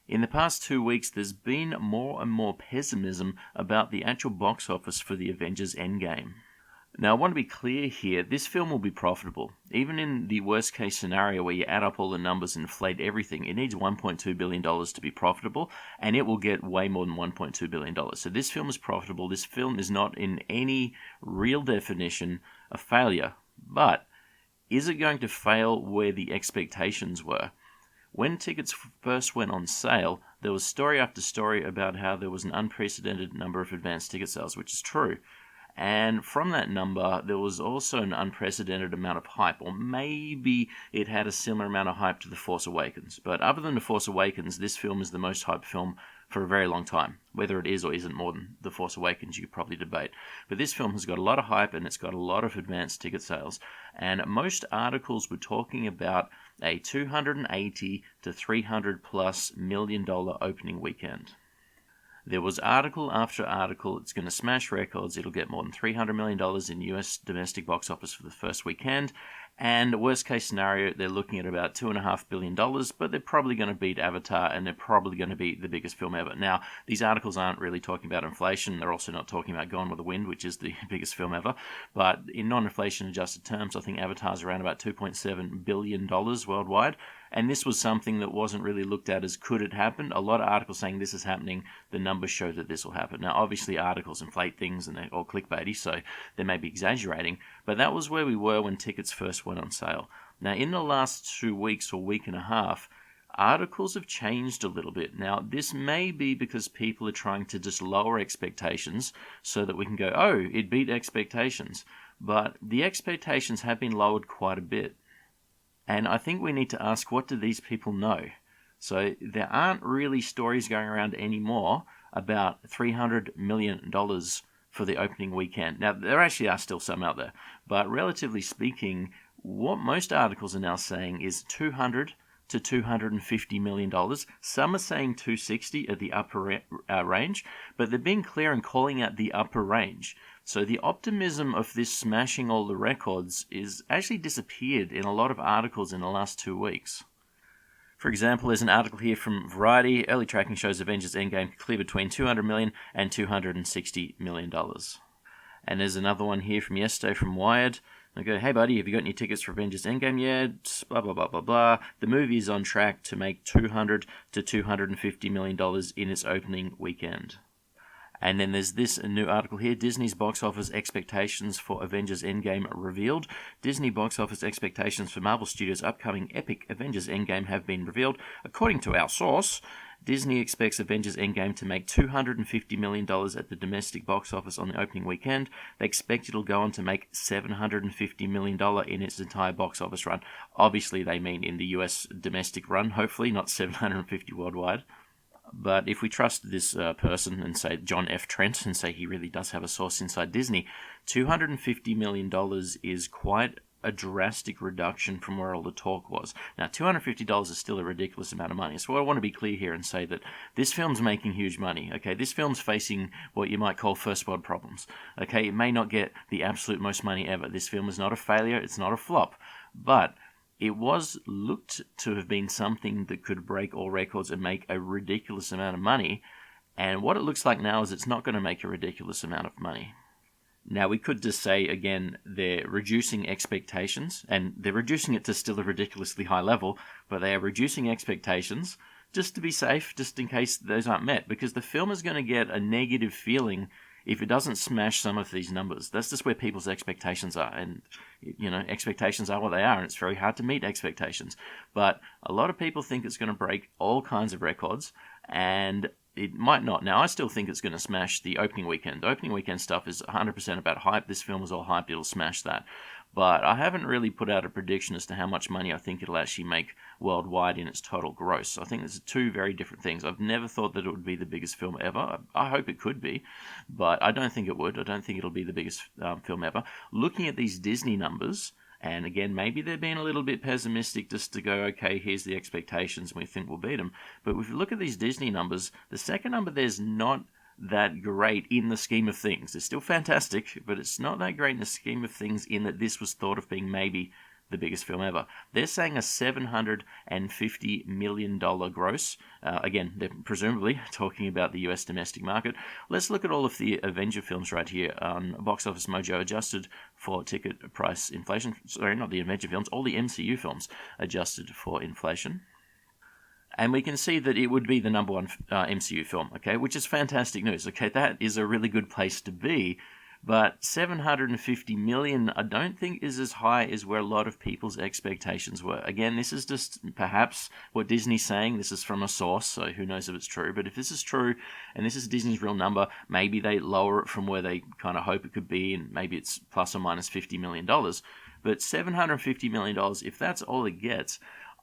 In the past 2 weeks, there's been more and more pessimism about the actual box office for the Avengers Endgame. Now, I want to be clear here, this film will be profitable. Even in the worst case scenario where you add up all the numbers and inflate everything, it needs $1.2 billion to be profitable, and it will get way more than $1.2 billion. So this film is profitable. This film is not in any real definition a failure. But is it going to fail where the expectations were? When tickets first went on sale, there was story after story about how there was an unprecedented number of advanced ticket sales, which is true. And from that number, there was also an unprecedented amount of hype, or maybe it had a similar amount of hype to The Force Awakens. But other than The Force Awakens, this film is the most hyped film for a very long time. Whether it is or isn't more than The Force Awakens, you could probably debate. But this film has got a lot of hype, and it's got a lot of advanced ticket sales. And most articles were talking about a $280 to $300+ million opening weekend. There was article after article, it's going to smash records, it'll get more than $300 million in US domestic box office for the first weekend, and worst case scenario, they're looking at about $2.5 billion, but they're probably going to beat Avatar, and they're probably going to be the biggest film ever. Now, these articles aren't really talking about inflation, they're also not talking about Gone with the Wind, which is the biggest film ever, but in non-inflation adjusted terms, I think Avatar's around about $2.7 billion worldwide. And this was something that wasn't really looked at as could it happen. A lot of articles saying this is happening. The numbers show that this will happen. Now, obviously, articles inflate things and they're all clickbaity, so they may be exaggerating. But that was where we were when tickets first went on sale. Now, in the last 2 weeks or week and a half, articles have changed a little bit. Now, this may be because people are trying to just lower expectations so that we can go, oh, it beat expectations. But the expectations have been lowered quite a bit. And I think we need to ask, what do these people know? So there aren't really stories going around anymore about $300 million for the opening weekend. Now, there actually are still some out there. But relatively speaking, what most articles are now saying is $200 to $250 million. Some are saying $260 at the upper range, but they're being clear and calling out the upper range. So the optimism of this smashing all the records is actually disappeared in a lot of articles in the last 2 weeks. For example, there's an article here from Variety. Early tracking shows Avengers Endgame could clear between $200 million and $260 million. And there's another one here from yesterday from Wired. They go, hey buddy, have you got any tickets for Avengers Endgame yet? Blah, blah, blah, blah, blah. The movie is on track to make $200 to $250 million in its opening weekend. And then there's this new article here, Disney's box office expectations for Avengers Endgame revealed. Disney box office expectations for Marvel Studios' upcoming epic Avengers Endgame have been revealed. According to our source, Disney expects Avengers Endgame to make $250 million at the domestic box office on the opening weekend. They expect it'll go on to make $750 million in its entire box office run. Obviously, they mean in the US domestic run, hopefully, not $750 worldwide. But if we trust this person and say John F. Trent and say he really does have a source inside Disney, $250 million is quite a drastic reduction from where all the talk was. Now, $250 is still a ridiculous amount of money. So I want to be clear here and say that this film's making huge money. Okay, this film's facing what you might call first world problems. Okay, it may not get the absolute most money ever. This film is not a failure. It's not a flop. But it was looked to have been something that could break all records and make a ridiculous amount of money. And what it looks like now is it's not going to make a ridiculous amount of money. Now, we could just say, again, they're reducing expectations, and they're reducing it to still a ridiculously high level, but they are reducing expectations just to be safe, just in case those aren't met, because the film is going to get a negative feeling if it doesn't smash some of these numbers. That's just where people's expectations are. And, you know, expectations are what they are, and it's very hard to meet expectations. But a lot of people think it's going to break all kinds of records, and it might not. Now, I still think it's going to smash the opening weekend. The opening weekend stuff is 100% about hype. This film is all hyped. It'll smash that. But I haven't really put out a prediction as to how much money I think it'll actually make worldwide in its total gross. I think there's two very different things. I've never thought that it would be the biggest film ever. I hope it could be, but I don't think it would. I don't think it'll be the biggest film ever. Looking at these Disney numbers, and again, maybe they're being a little bit pessimistic just to go, okay, here's the expectations, and we think we'll beat them. But if you look at these Disney numbers, the second number there's not that great in the scheme of things. It's still fantastic, but it's not that great in the scheme of things in that this was thought of being maybe the biggest film ever. They're saying a $750 million gross. Again, they're presumably talking about the US domestic market. Let's look at all of the Avenger films right here on Box Office Mojo, adjusted for ticket price inflation. Sorry, not the Avenger films, all the MCU films adjusted for inflation. And we can see that it would be the number one MCU film, okay, which is fantastic news. Okay, that is a really good place to be. But 750 million, I don't think, is as high as where a lot of people's expectations were. Again, this is just perhaps what Disney's saying. This is from a source, so who knows if it's true. But if this is true, and this is Disney's real number, maybe they lower it from where they kind of hope it could be, and maybe it's plus or minus $50 million. But $750 million, if that's all it gets,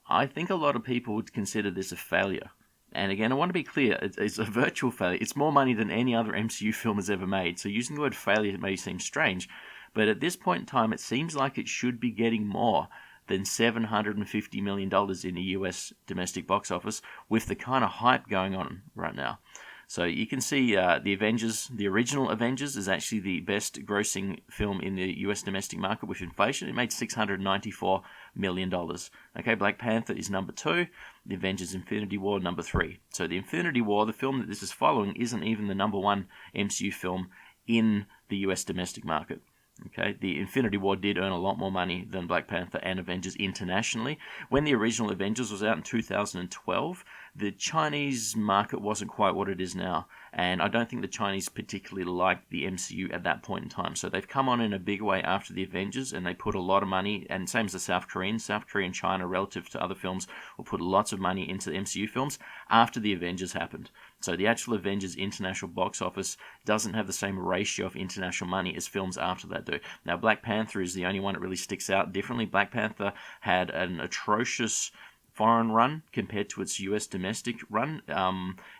I think a lot of people would consider this a failure. And again, I want to be clear, it's a virtual failure. It's more money than any other MCU film has ever made. So using the word failure may seem strange, but at this point in time, it seems like it should be getting more than $750 million in the US domestic box office with the kind of hype going on right now. So you can see the Avengers, the original Avengers, is actually the best grossing film in the US domestic market with inflation. It made $694 million. Okay, Black Panther is number 2. The Avengers Infinity War, number 3. So the Infinity War, the film that this is following, isn't even the number 1 MCU film in the US domestic market. Okay, the Infinity War did earn a lot more money than Black Panther and Avengers internationally. When the original Avengers was out in 2012, the Chinese market wasn't quite what it is now, and I don't think the Chinese particularly liked the MCU at that point in time. So they've come on in a big way after the Avengers, and they put a lot of money, and same as the South Koreans. South Korea and China, relative to other films, will put lots of money into the MCU films after the Avengers happened. So the actual Avengers international box office doesn't have the same ratio of international money as films after that do. Now, Black Panther is the only one that really sticks out differently. Black Panther had an atrocious foreign run compared to its US domestic run.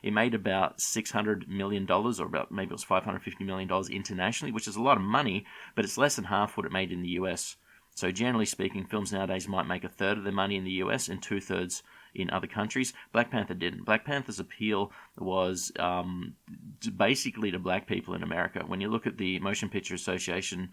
It made about $600 million, or about maybe it was $550 million internationally, which is a lot of money, but it's less than half what it made in the US. So generally speaking, films nowadays might make a third of their money in the US and 2/3 in other countries. Black Panther didn't. Black Panther's appeal was basically to black people in America. When you look at the Motion Picture Association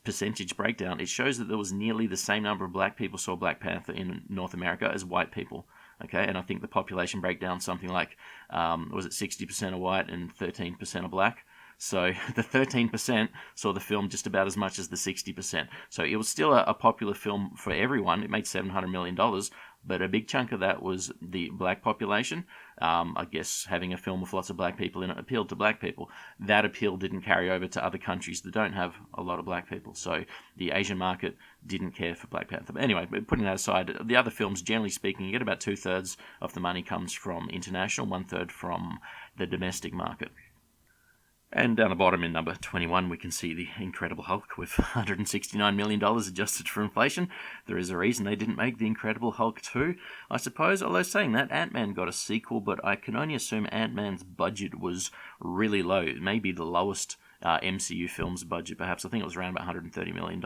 percentage breakdown, it shows that there was nearly the same number of black people saw Black Panther in North America as white people. Okay, and I think the population breakdown something like, was it 60% are white and 13% are black? So the 13% saw the film just about as much as the 60%. So it was still a popular film for everyone. It made $700 million, but a big chunk of that was the black population. I guess having a film with lots of black people in it appealed to black people. That appeal didn't carry over to other countries that don't have a lot of black people. So the Asian market didn't care for Black Panther. But anyway, putting that aside, the other films, generally speaking, you get about 2/3 of the money comes from international, 1/3 from the domestic market. And down the bottom in number 21, we can see the Incredible Hulk with $169 million adjusted for inflation. There is a reason they didn't make the Incredible Hulk 2, I suppose. Although saying that, Ant-Man got a sequel, but I can only assume Ant-Man's budget was really low. Maybe the lowest MCU film's budget, perhaps. I think it was around about $130 million.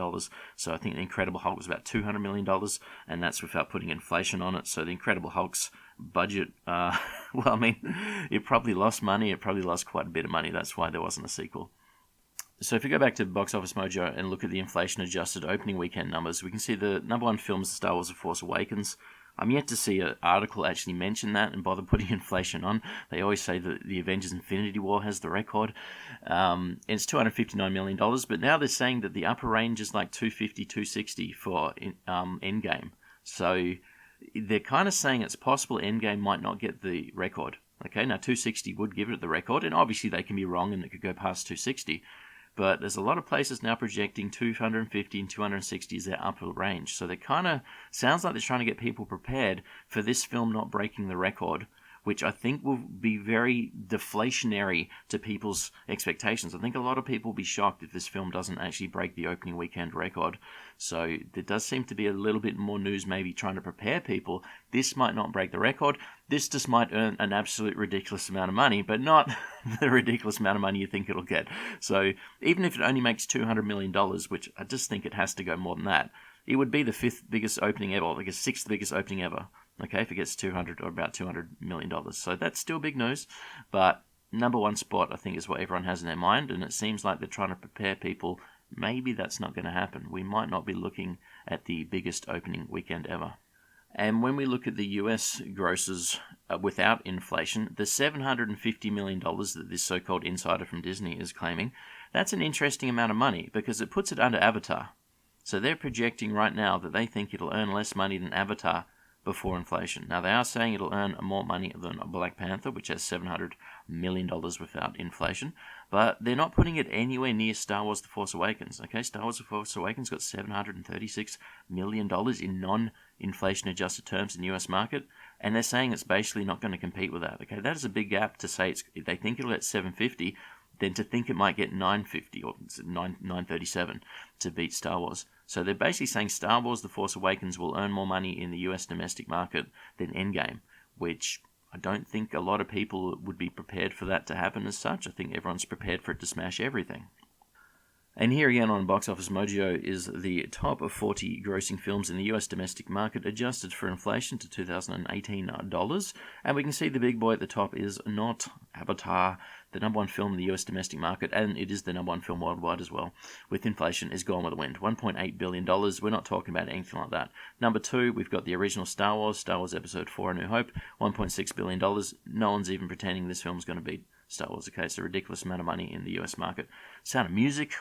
So I think the Incredible Hulk was about $200 million, and that's without putting inflation on it. So the Incredible Hulk's budget, well, I mean, it probably lost money. It probably lost quite a bit of money. That's why there wasn't a sequel. So if you go back to Box Office Mojo and look at the inflation-adjusted opening weekend numbers, we can see the number 1 film is Star Wars: The Force Awakens. I'm yet to see an article actually mention that and bother putting inflation on. They always say that the Avengers Infinity War has the record. It's $259 million, but now they're saying that the upper range is like $250, $260 for Endgame. So they're kind of saying it's possible Endgame might not get the record. Okay, now 260 would give it the record, and obviously they can be wrong and it could go past 260. But there's a lot of places now projecting 250 and 260 as their upper range. So they kind of sounds like they're trying to get people prepared for this film not breaking the record, which I think will be very deflationary to people's expectations. I think a lot of people will be shocked if this film doesn't actually break the opening weekend record. So there does seem to be a little bit more news maybe trying to prepare people. This might not break the record. This just might earn an absolute ridiculous amount of money, but not the ridiculous amount of money you think it'll get. So even if it only makes $200 million, which I just think it has to go more than that, it would be the 5th biggest opening ever, like a 6th biggest opening ever. Okay, if it gets 200 or about $200 million. So that's still big news, but number 1 spot I think is what everyone has in their mind, and it seems like they're trying to prepare people maybe that's not going to happen. We might not be looking at the biggest opening weekend ever. And when we look at the US grosses without inflation, the $750 million that this so-called insider from Disney is claiming, that's an interesting amount of money because it puts it under Avatar. So they're projecting right now that they think it'll earn less money than Avatar before inflation. Now they are saying it'll earn more money than Black Panther, which has $700 million without inflation, but they're not putting it anywhere near Star Wars The Force Awakens. Okay, Star Wars The Force Awakens got $736 million in non-inflation adjusted terms in the US market, and they're saying it's basically not going to compete with that. Okay, that is a big gap to say they think it'll get 750, then to think it might get 950 or 937 to beat Star Wars. So they're basically saying Star Wars The Force Awakens will earn more money in the US domestic market than Endgame, which I don't think a lot of people would be prepared for that to happen as such. I think everyone's prepared for it to smash everything. And here again on Box Office Mojo is the top of 40 grossing films in the US domestic market adjusted for inflation to 2018 dollars. And we can see the big boy at the top is not Avatar, the number one film in the US domestic market, and it is the number one film worldwide as well. With inflation, is Gone with the Wind. $1.8 billion. We're not talking about anything like that. Number two, we've got the original Star Wars Episode 4 A New Hope, $1.6 billion. No one's even pretending this film's going to beat Star Wars. Okay, it's a ridiculous amount of money in the US market. Sound of Music,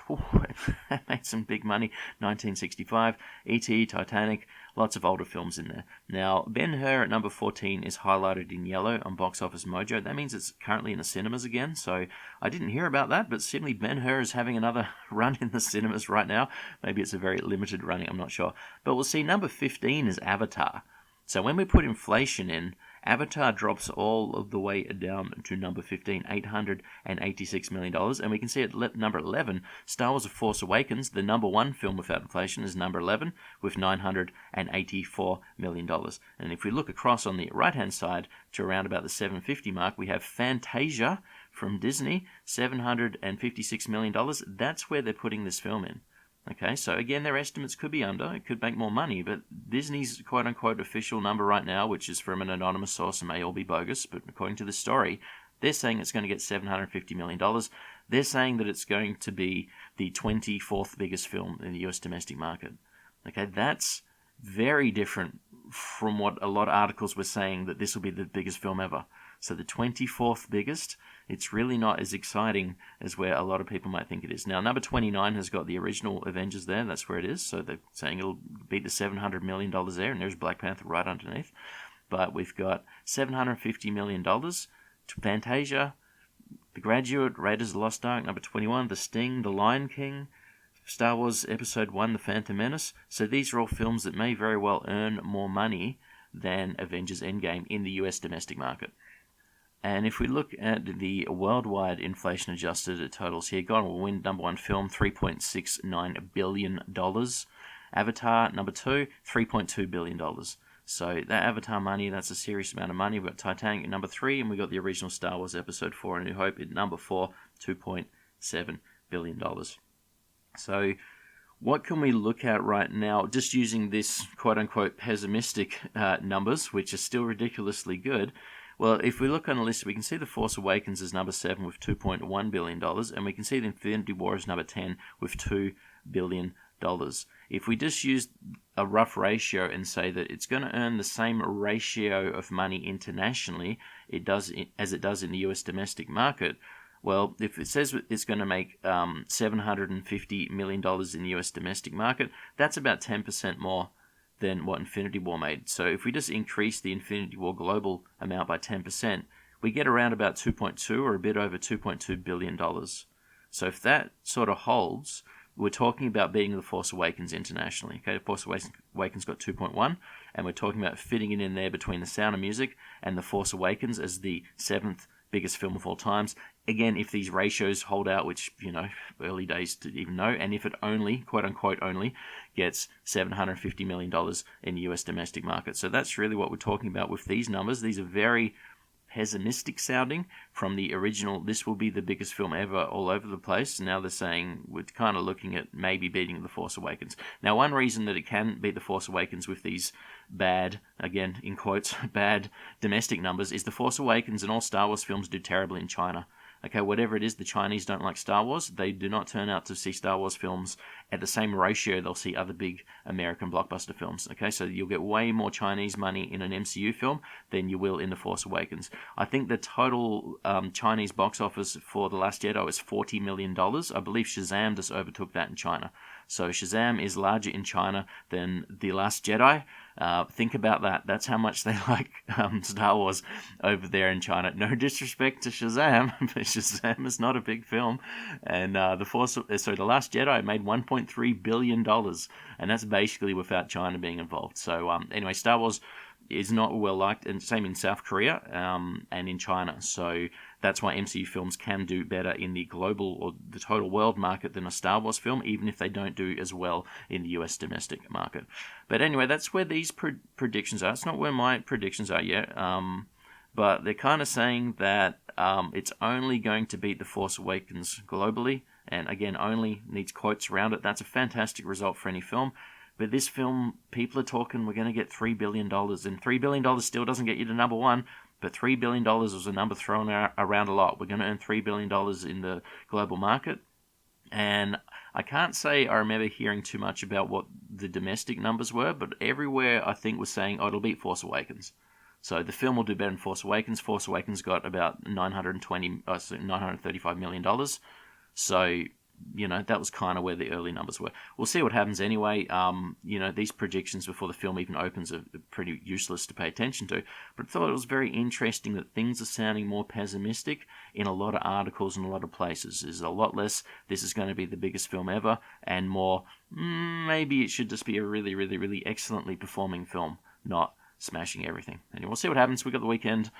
that made some big money. 1965, E.T., Titanic, lots of older films in there. Now, Ben-Hur at number 14 is highlighted in yellow on Box Office Mojo. That means it's currently in the cinemas again, so I didn't hear about that, but simply Ben-Hur is having another run in the cinemas right now. Maybe it's a very limited running, I'm not sure. But we'll see number 15 is Avatar. So when we put inflation in, Avatar drops all of the way down to number 15, $886 million. And we can see at number 11, Star Wars The Force Awakens, the number one film without inflation, is number 11 with $984 million. And if we look across on the right-hand side to around about the 750 mark, we have Fantasia from Disney, $756 million. That's where they're putting this film in. Okay, so again, their estimates could be under, it could make more money, but Disney's quote-unquote official number right now, which is from an anonymous source and may all be bogus, but according to the story, they're saying it's going to get $750 million. They're saying that it's going to be the 24th biggest film in the US domestic market. Okay, that's very different from what a lot of articles were saying, that this will be the biggest film ever. So the 24th biggest, it's really not as exciting as where a lot of people might think it is. Now, number 29 has got the original Avengers there. That's where it is. So they're saying it'll beat the $700 million there, and there's Black Panther right underneath. But we've got $750 million to Fantasia, The Graduate, Raiders of the Lost Ark, number 21, The Sting, The Lion King, Star Wars Episode 1, The Phantom Menace. So these are all films that may very well earn more money than Avengers Endgame in the US domestic market. And if we look at the worldwide inflation-adjusted totals here, Gone will win number one film, $3.69 billion. Avatar, number two, $3.2 billion. So that Avatar money, that's a serious amount of money. We've got Titanic at number 3, and we've got the original Star Wars Episode 4 A New Hope at number 4, $2.7 billion. So what can we look at right now, just using this quote-unquote pessimistic numbers, which are still ridiculously good? Well, if we look on the list, we can see The Force Awakens is number 7 with $2.1 billion, and we can see the Infinity War is number 10 with $2 billion. If we just use a rough ratio and say that it's going to earn the same ratio of money internationally as it does in the US domestic market, well, if it says it's going to make $750 million in the US domestic market, that's about 10% more than what Infinity War made. So if we just increase the Infinity War global amount by 10%, we get around about 2.2 or a bit over $2.2 billion. So if that sort of holds, we're talking about beating The Force Awakens internationally. Okay, The Force Awakens got 2.1, and we're talking about fitting it in there between The Sound of Music and The Force Awakens as the 7th biggest film of all times. Again, if these ratios hold out, which, early days to even know, and if it only, quote-unquote only, gets $750 million in the US domestic market. So that's really what we're talking about with these numbers. These are very pessimistic sounding from the original, this will be the biggest film ever all over the place. Now they're saying we're kind of looking at maybe beating The Force Awakens. Now, one reason that it can beat The Force Awakens with these bad, again in quotes, bad domestic numbers is The Force Awakens and all Star Wars films do terribly in China. Okay, whatever it is, the Chinese don't like Star Wars. They do not turn out to see Star Wars films at the same ratio they'll see other big American blockbuster films. Okay, so you'll get way more Chinese money in an MCU film than you will in The Force Awakens. I think the total Chinese box office for The Last Jedi was $40 million. I believe Shazam just overtook that in China. So Shazam is larger in China than The Last Jedi. Think about that. That's how much they like Star Wars over there in China. No disrespect to Shazam, but Shazam is not a big film. And The Last Jedi made $1.3 billion, and that's basically without China being involved. So anyway, Star Wars is not well liked, and same in South Korea and in China. So that's why MCU films can do better in the global or the total world market than a Star Wars film, even if they don't do as well in the US domestic market. But anyway, that's where these predictions are. It's not where my predictions are yet, but they're kind of saying that it's only going to beat The Force Awakens globally, and again, only needs quotes around it. That's a fantastic result for any film. But this film, people are talking we're going to get $3 billion. And $3 billion still doesn't get you to number one, but $3 billion was a number thrown around a lot. We're going to earn $3 billion in the global market. And I can't say I remember hearing too much about what the domestic numbers were, but everywhere I think was saying, oh, it'll beat Force Awakens. So the film will do better than Force Awakens. Force Awakens got about $935 million. So, you know, that was kind of where the early numbers were. We'll see what happens anyway. You know, these predictions before the film even opens are pretty useless to pay attention to. But I thought it was very interesting that things are sounding more pessimistic in a lot of articles and a lot of places. There's a lot less, this is going to be the biggest film ever, and more, maybe it should just be a really, really, really excellently performing film, not smashing everything. Anyway, we'll see what happens. We've got the weekend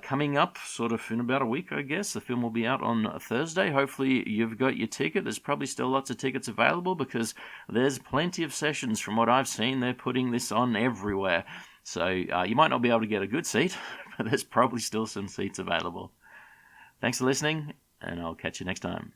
coming up sort of in about a week, I guess. The film will be out on Thursday. Hopefully you've got your ticket. There's probably still lots of tickets available because there's plenty of sessions from what I've seen. They're putting this on everywhere. So you might not be able to get a good seat, but there's probably still some seats available. Thanks for listening, and I'll catch you next time.